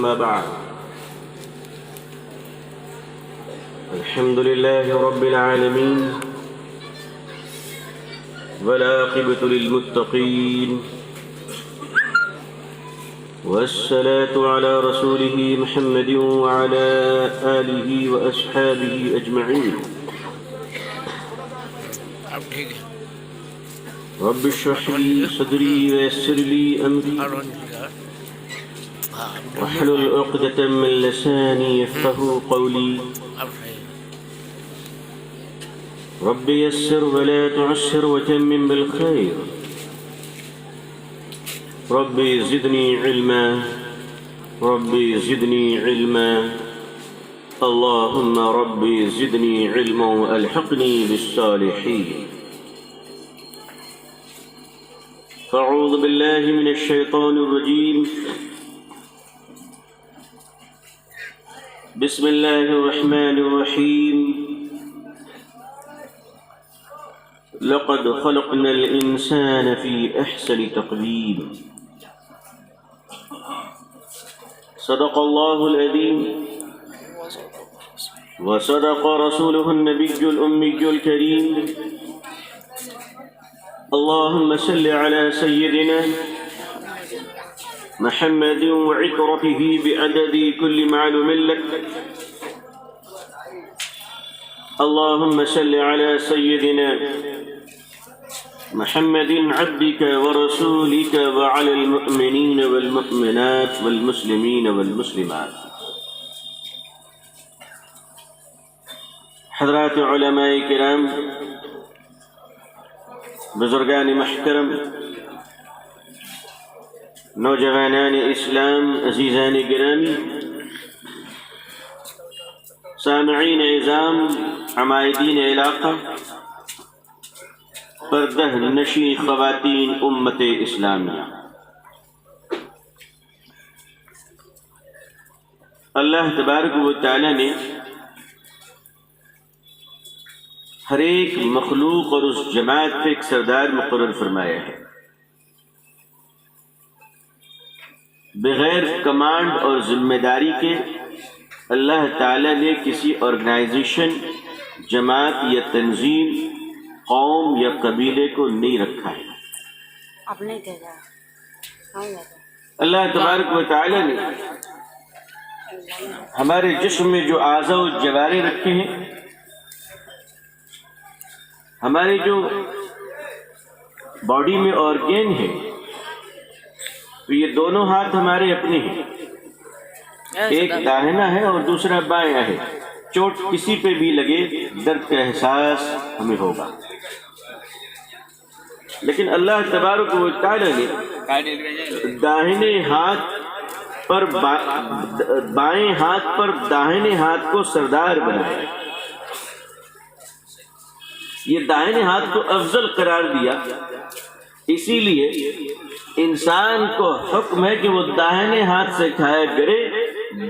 أما بعد. الحمد لله رب العالمين والعاقبة للمتقين والصلاة على رسوله محمد وعلى آله وأصحابه أجمعين. رب اشرح لي صدري ويسر لي أمري واحلل عقدة من لساني يفقهوا قولي. رب يسر ولا تعسر وتمم بالخير. ربي زدني علما ربي زدني علما اللهم ربي زدني علما وألحقني بالصالحين. فأعوذ بالله من الشيطان الرجيم. بسم الله الرحمن الرحيم. لقد خلقنا الإنسان في أحسن تقويم. صدق الله العظيم وصدق رسوله النبي الأمي الكريم. اللهم صل على سيدنا محمد وعطرته بعدد كل معلوم لك. اللهم صل على سيدنا محمد عبدك ورسولك وعلى المؤمنين والمؤمنات والمسلمين والمسلمات. حضرات علماء کرام، بزرگان محترم، نوجوانان اسلام، عزیزان گرامی، سامعین عظام، عمائدین علاقہ، پردہ نشین خواتین امت اسلامیہ، اللہ تبارک و تعالی نے ہر ایک مخلوق اور اس جماعت پہ ایک سردار مقرر فرمایا ہے. بغیر کمانڈ اور ذمہ داری کے اللہ تعالی نے کسی آرگنائزیشن، جماعت یا تنظیم، قوم یا قبیلے کو نہیں رکھا ہے. اللہ تبارک و تعالی نے ہمارے جسم میں جو اعضاء و جوارح رکھے ہیں، ہمارے جو باڈی میں آرگن ہے، تو یہ دونوں ہاتھ ہمارے اپنے ہیں. ایک داہنا ہے اور دوسرا بایاں ہے. چوٹ کسی پہ بھی لگے درد کا احساس ہمیں ہوگا. لیکن اللہ تبارک و تعالی نے داہنے ہاتھ پر بائیں ہاتھ پر داہنے ہاتھ کو سردار بنایا. یہ داہنے ہاتھ کو افضل قرار دیا، اسی لیے انسان کو حکم ہے کہ وہ داہنے ہاتھ سے کھایا کرے،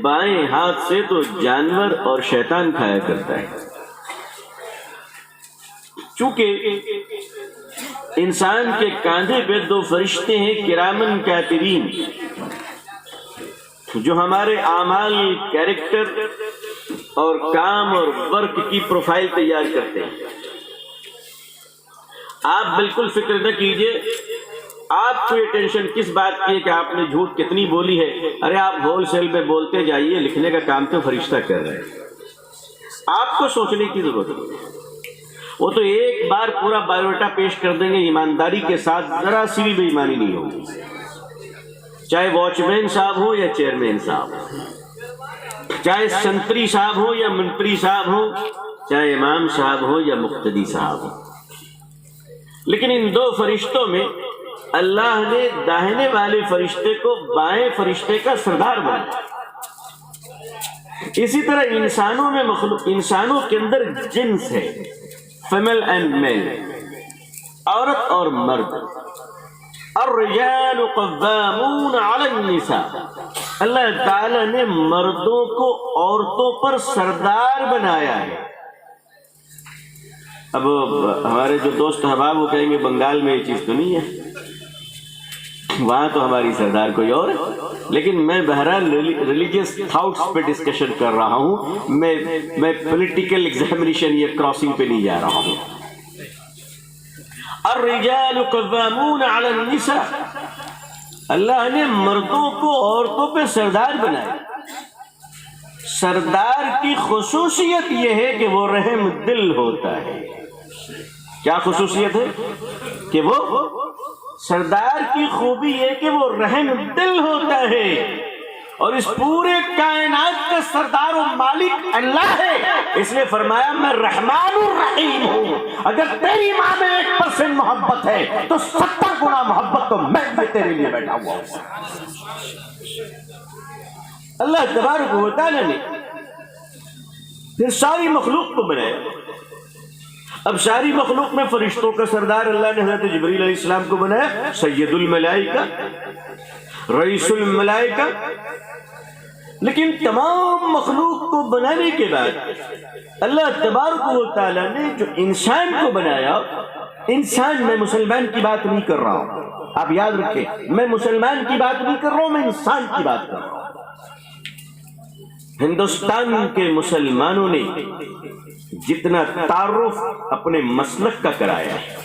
بائیں ہاتھ سے تو جانور اور شیطان کھایا کرتا ہے. چونکہ انسان کے کاندھے پہ دو فرشتے ہیں کرامن کاتبین، جو ہمارے اعمال، کیریکٹر اور کام اور ورک کی پروفائل تیار کرتے ہیں. آپ بالکل فکر نہ کیجئے، آپ کو یہ ٹینشن کس بات کی ہے کہ آپ نے جھوٹ کتنی بولی ہے. ارے آپ ہول سیل میں بولتے جائیے، لکھنے کا کام تو فرشتہ کر رہے ہیں. آپ کو سوچنے کی ضرورت نہیں. وہ تو ایک بار پورا بایو ڈاٹا پیش کر دیں گے ایمانداری کے ساتھ، ذرا سی بھی بے ایمانی نہیں ہوگی. چاہے واچ مین صاحب ہو یا چیئرمین صاحب ہو، چاہے سنتری صاحب ہو یا منتری صاحب ہو، چاہے امام صاحب ہو یا مقتدی صاحب ہو. لیکن ان دو فرشتوں میں اللہ نے داہنے والے فرشتے کو بائیں فرشتے کا سردار بنایا. اسی طرح انسانوں میں انسانوں کے اندر جنس ہے، فیمل اینڈ میل، عورت اور مرد. الرجال قوامون علی النساء، اللہ تعالی نے مردوں کو عورتوں پر سردار بنایا ہے. اب ہمارے جو دوست احباب وہ کہیں گے بنگال میں یہ چیز تو نہیں ہے. وہاں تو ہماری سردار کوئی اور ہے، لیکن میں بہرحال ریلیجیس تھاٹس پہ ڈسکشن کر رہا ہوں، میں پولیٹیکل ایگزامینیشن یا کراسنگ پہ نہیں جا رہا ہوں۔ الرجال قوامون علی النساء، اللہ نے مردوں کو عورتوں پہ سردار بنایا۔ سردار کی خصوصیت یہ ہے کہ وہ رحم دل ہوتا ہے۔ کیا خصوصیت ہے؟ کہ وہ سردار کی خوبی ہے کہ وہ رحم دل ہوتا ہے، اور اس پورے کائنات کا سردار و مالک اللہ ہے، اس لیے فرمایا میں رحمان الرحیم ہوں۔ اگر تیری ماں میں 1% محبت ہے تو 70 گنا محبت تو میں بھی تیرے لیے بیٹھا ہوا ہوں۔ اللہ تبارک و تعالی نے پھر ساری مخلوق کو بنایا۔ اب ساری مخلوق میں فرشتوں کا سردار اللہ نے حضرت جبریل علیہ السلام کو بنایا سید الملائکہ، رئیس الملائکہ۔ لیکن تمام مخلوق کو بنانے کے بعد اللہ تبارک و تعالیٰ نے جو انسان کو بنایا، انسان، میں مسلمان کی بات نہیں کر رہا ہوں، آپ یاد رکھیں، میں مسلمان کی بات نہیں کر رہا ہوں، میں انسان کی بات کر رہا ہوں۔ ہندوستان کے مسلمانوں نے جتنا تعارف اپنے مسلک کا کرایا ہے،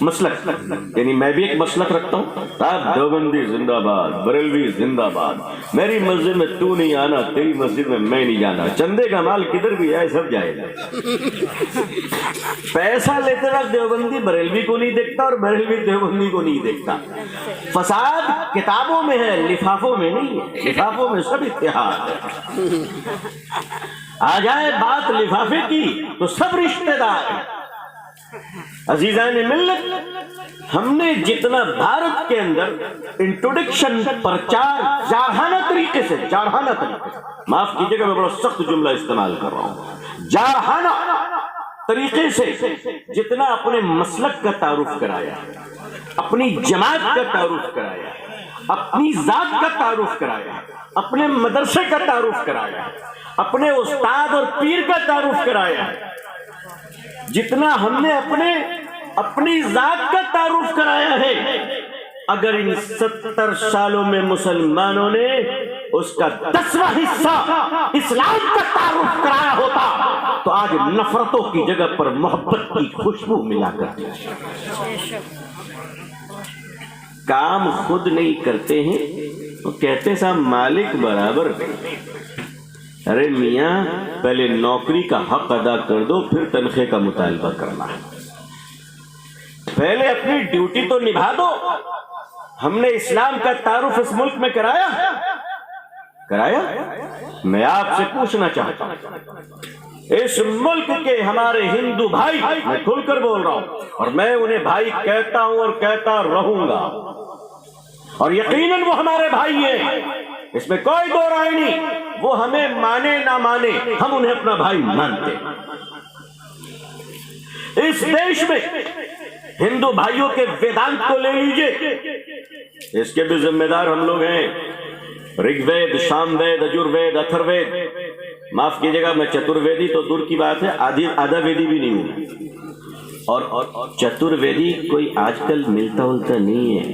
مسلک یعنی میں بھی ایک مسلک رکھتا ہوں، آپ دیوبندی زندہ باد، بریلوی زندہ باد، میری مسجد میں تو نہیں آنا، تیری مسجد میں میں نہیں جانا، چندے کا مال کدھر بھی آئے سب جائے گا۔ پیسہ لیتے وقت دیوبندی بریلوی کو نہیں دیکھتا اور بریلوی دیوبندی کو نہیں دیکھتا۔ فساد کتابوں میں ہے، لفافوں میں نہیں ہے، لفافوں میں سب اتحاد ہے۔ آ جائے بات لفافے کی تو سب رشتہ دار ہیں۔ عزیزان ملت، ہم نے جتنا بھارت کے اندر انٹروڈکشن پرچار جارحانہ طریقے سے، معاف کیجیے گا میں بڑا سخت جملہ استعمال کر رہا ہوں، جارحانہ طریقے سے جتنا اپنے مسلک کا تعارف کرایا، اپنی جماعت کا تعارف کرایا، اپنی ذات کا تعارف کرایا، اپنے مدرسے کا تعارف کرایا، اپنے استاد اور پیر کا تعارف کرایا، جتنا ہم نے اپنی ذات کا تعارف کرایا ہے، اگر ان 70 سالوں میں مسلمانوں نے اس کا 10واں حصہ اسلام کا تعارف کرایا ہوتا تو آج نفرتوں کی جگہ پر محبت کی خوشبو ملا کرتی۔ کام خود نہیں کرتے ہیں تو کہتے صاحب مالک برابر نہیں۔ ارے میاں پہلے نوکری کا حق ادا کر دو، پھر تنخواہ کا مطالبہ کرنا، پہلے اپنی ڈیوٹی تو نبھا دو۔ ہم نے اسلام کا تعارف اس ملک میں کرایا؟ میں آپ سے پوچھنا چاہتا ہوں، اس ملک کے ہمارے ہندو بھائی، میں کھل کر بول رہا ہوں اور میں انہیں بھائی کہتا ہوں اور کہتا رہوں گا، اور یقیناً وہ ہمارے بھائی ہیں، اس میں کوئی دو رائے نہیں، وہ ہمیں مانے نہ مانے ہم انہیں اپنا بھائی مانتے۔ اس دیش میں ہندو بھائیوں کے ویدانت کو لے لیجئے، اس کے بھی ذمہ دار ہم لوگ ہیں۔ رگ وید، شام وید، اجور وید، اتھر وید، معاف کیجیے گا میں چتر ویدی تو دور کی بات ہے، آدھا ویدی بھی نہیں ہوں، اور چتر ویدی کوئی آج کل ملتا التا نہیں ہے،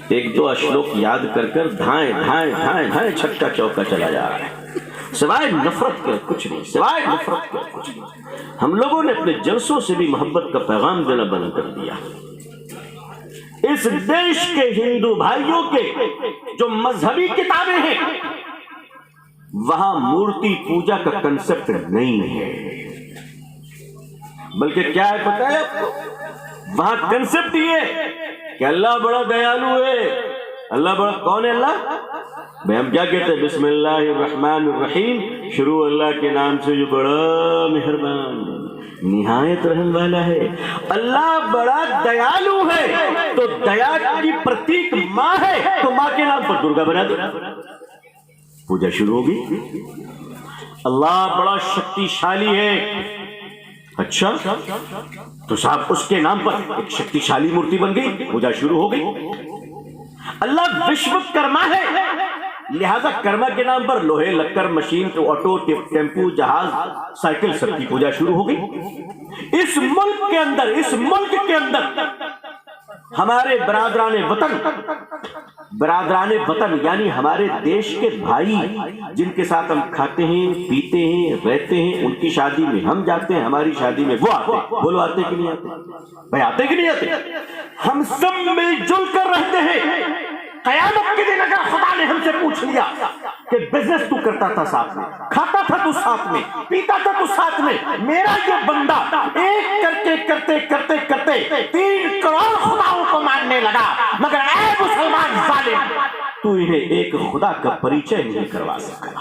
ایک دو اشلوک یاد کر کر دھائیں چھکا چوکا چلا جا رہا ہے، سوائے نفرت کے کچھ نہیں، سوائے نفرت کے کچھ نہیں۔ ہم لوگوں نے اپنے جلسوں سے بھی محبت کا پیغام دینا بند کر دیا۔ اس دیش کے ہندو بھائیوں کے جو مذہبی کتابیں ہیں وہاں مورتی پوجا کا کنسپٹ نہیں ہے، بلکہ کیا ہے پتہ ہے آپ کو؟ وہاں کنسپٹ یہ کہ اللہ بڑا دیالو ہے، اللہ بڑا، کون ہے اللہ؟ بھائی ہم کیا کہتے ہیں؟ بسم اللہ الرحمن الرحیم، شروع اللہ کے نام سے جو بڑا مہربان نہایت رحم والا ہے۔ اللہ بڑا دیالو ہے تو دیا کی پرتیک ماں ہے، تو ماں کے نام پر درگا بنا دو، پوجا شروع ہوگی۔ اللہ بڑا شکتیشالی ہے، اچھا تو صاحب اس کے نام پر ایک شکتیشالی مورتی بن گئی، پوجا شروع ہو گئی۔ اللہ وشوکرما ہے، لہذا کرما کے نام پر لوہے، لکڑ، مشین، آٹو، ٹیمپو، جہاز، سائیکل، سب کی پوجا شروع ہو گئی۔ اس ملک کے اندر ہمارے برادران وطن یعنی ہمارے دیش کے بھائی جن کے ساتھ ہم کھاتے ہیں پیتے ہیں رہتے ہیں، ان کی شادی میں ہم جاتے ہیں، ہماری شادی میں وہ آتے ہیں۔ بولو آتے کہ نہیں آتے؟ بھائی آتے کہ نہیں آتے؟ ہم سب مل جل کر رہتے ہیں۔ قیامت کے دن اگر خدا نے ہم سے پوچھ لیا کہ بزنس تو کرتا تھا ساتھ میں، کھاتا تھا تو ساتھ میں، پیتا تھا تو ساتھ میں، میرا یہ بندہ ایک کر کے کرتے کرتے کرتے 3 کروڑ خداؤں کو ماننے لگا، مگر اے مسلمان ظالم تو انہیں ایک خدا کا پریچے نہیں کروا سکا،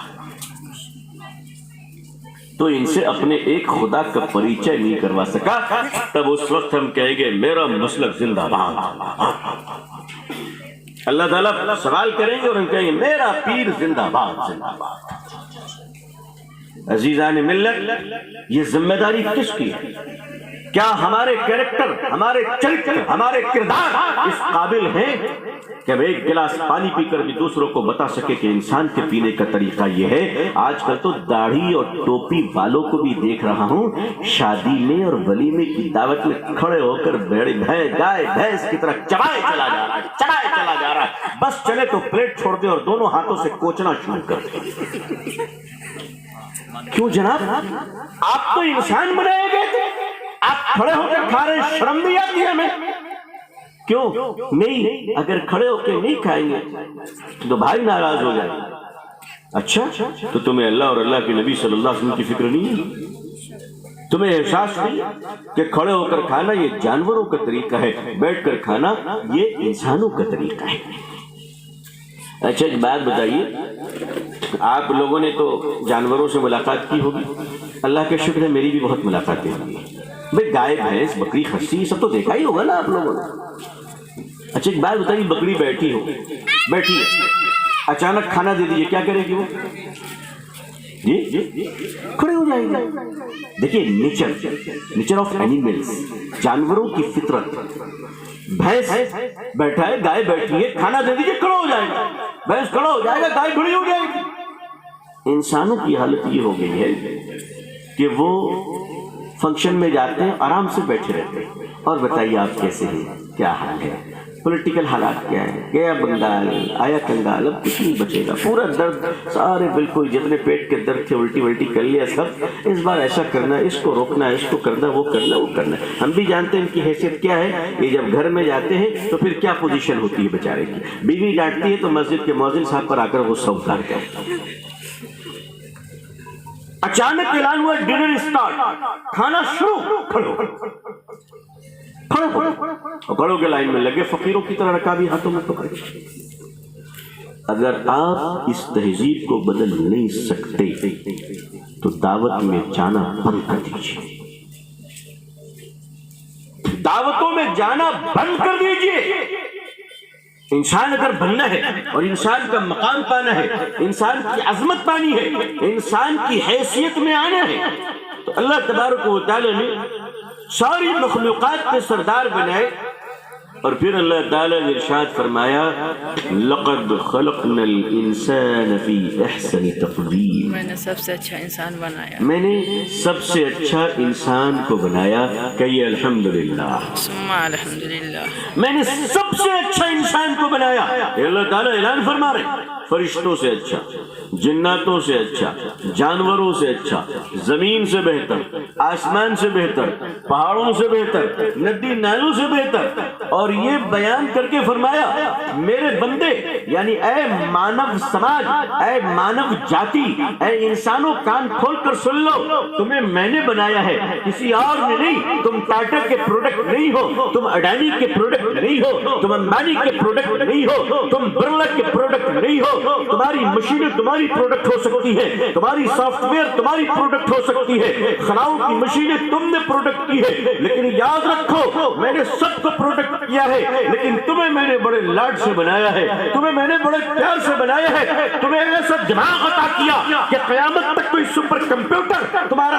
تو ان سے اپنے ایک خدا کا پریچے نہیں کروا سکا، تب اس وقت ہم کہیں گے میرا مسلک زندہ باد۔ اللہ تعالیٰ سوال کریں گے اور ہم کہیں گے میرا پیر زندہ باد زندہ باد۔ عزیزان ملت، یہ ذمہ داری کس کی ہے؟ کیا ہمارے کریکٹر، ہمارے چرچر، ہمارے کردار اس قابل ہیں کہ اب ایک گلاس پانی پی کر بھی دوسروں کو بتا سکے کہ انسان کے پینے کا طریقہ یہ ہے؟ آج کل تو داڑھی اور ٹوپی والوں کو بھی دیکھ رہا ہوں شادی میں اور ولیمے کی دعوت میں کھڑے ہو کر گائے بھینس کی طرح چبائے چلا جا رہا ہے، بس چلے تو پلیٹ چھوڑ دے اور دونوں ہاتھوں سے کوچنا شروع کر دے۔ کیوں جناب؟ آپ تو انسان بنائے گئے تھے، آپ کھڑے ہو کر کھا رہے ہیں، شرم نہیں آتی ہے ہمیں؟ کیوں نہیں؟ اگر کھڑے ہو کے نہیں کھائیں گے تو بھائی ناراض ہو جائیں گے۔ اچھا تو تمہیں اللہ اور اللہ کے نبی صلی اللہ علیہ وسلم کی فکر نہیں ہے؟ تمہیں احساس نہیں کہ کھڑے ہو کر کھانا یہ جانوروں کا طریقہ ہے، بیٹھ کر کھانا یہ انسانوں کا طریقہ ہے؟ اچھا ایک بات بتائیے، آپ لوگوں نے تو جانوروں سے ملاقات کی ہوگی، اللہ کا شکر ہے میری بھی بہت ملاقاتیں ہوئی ہیں۔ بھائی گائے بھینس بکری خرسی یہ سب تو دیکھا ہی ہوگا نا آپ لوگوں نے۔ اچھا ایک بات بتائیے، بکری بیٹھی ہے، اچانک کھانا دے دیجیے، کیا کرے گی وہ؟ جی کھڑے ہو جائیں گے۔ دیکھیے نیچر آف اینیملز، جانوروں کی فطرت، بھینس بیٹھا ہے، گائے بیٹھی ہے، کھانا دے دیجیے کھڑا ہو جائے گا، بھینس کھڑا ہو جائے گا، گائے کھڑی ہو جائے گی۔ انسانوں کی حالت یہ ہو گئی ہے کہ وہ فنکشن میں جاتے ہیں آرام سے بیٹھے رہتے ہیں، اور بتائیے آپ کیسے ہیں، کیا حال ہے، پولیٹیکل حالات کیا ہے، گیا بنگال آیا کنگال، اب کچھ نہیں بچے گا، پورا درد سارے بالکل جتنے پیٹ کے درد تھے الٹی کر لیا سب، اس بار ایسا کرنا ہے، اس کو روکنا ہے، اس کو کرنا ہے، وہ کرنا ہے۔ ہم بھی جانتے ہیں ان کی حیثیت کیا ہے، یہ جب گھر میں جاتے ہیں تو پھر کیا پوزیشن ہوتی ہے بیچارے کی، بیوی ڈانٹتی ہے تو مسجد کے مؤذن صاحب پر آ کر غصہ اتارتے ہیں۔ اچانک اعلان ہوا ڈنر اسٹارٹ، کھانا شروع، کھڑوں کے لائن میں لگے، فقیروں کی طرح رکابی ہاتھوں میں پکڑے۔ اگر آپ اس تہذیب کو بدل نہیں سکتے تو دعوت میں جانا بند کر دیجیے، دعوتوں میں جانا بند کر دیجیے۔ انسان اگر بننا ہے اور انسان کا مقام پانا ہے، انسان کی عظمت پانی ہے، انسان کی حیثیت میں آنا ہے، تو اللہ تبارک و تعالی نے ساری مخلوقات کے سردار بنائے، اور پھر اللہ تعالیٰ نے ارشاد فرمایا لقد خلقنا الانسان فی احسن تقویم، میں نے سب سے اچھا انسان بنایا، میں نے سب سے اچھا انسان کو بنایا، کہیے الحمدللہ، ثم الحمدللہ، میں نے سب سے اچھا انسان کو بنایا۔ اللہ تعالیٰ اعلان فرما رہے فرشتوں سے اچھا، جناتوں سے اچھا، جانوروں سے اچھا، زمین سے بہتر، آسمان سے بہتر، پہاڑوں سے بہتر، ندی نالوں سے بہتر، اور یہ بیان کر کے فرمایا میرے بندے یعنی اے مانو سماج، اے مانو جاتی، اے انسانوں کان کھول کر سن لو، تمہیں میں نے بنایا ہے، کسی اور نے نہیں۔ تم ٹاٹا کے پروڈکٹ نہیں ہو، تم اڈانی کے پروڈکٹ نہیں ہو، تم امبانی کے پروڈکٹ نہیں ہو، تم برلا کے پروڈکٹ نہیں ہو۔ تمہاری مشینیں تمہاری پروڈکٹ ہو سکتی ہے، تمہاری سافٹ ویئر تمہاری پروڈکٹ ہو سکتی ہے، خلاؤں کی مشینیں تم نے پروڈکٹ کی ہے، لیکن یاد رکھو میں نے سب کو پروڈکٹ کیا ہے، لیکن تمہیں میں نے بڑے لاڈ سے بنایا ہے، تمہیں میں نے بڑے پیار سے بنایا ہے، تمہیں ایسا دماغ عطا کیا کہ قیامت تک کوئی سپر کمپیوٹر تمہارا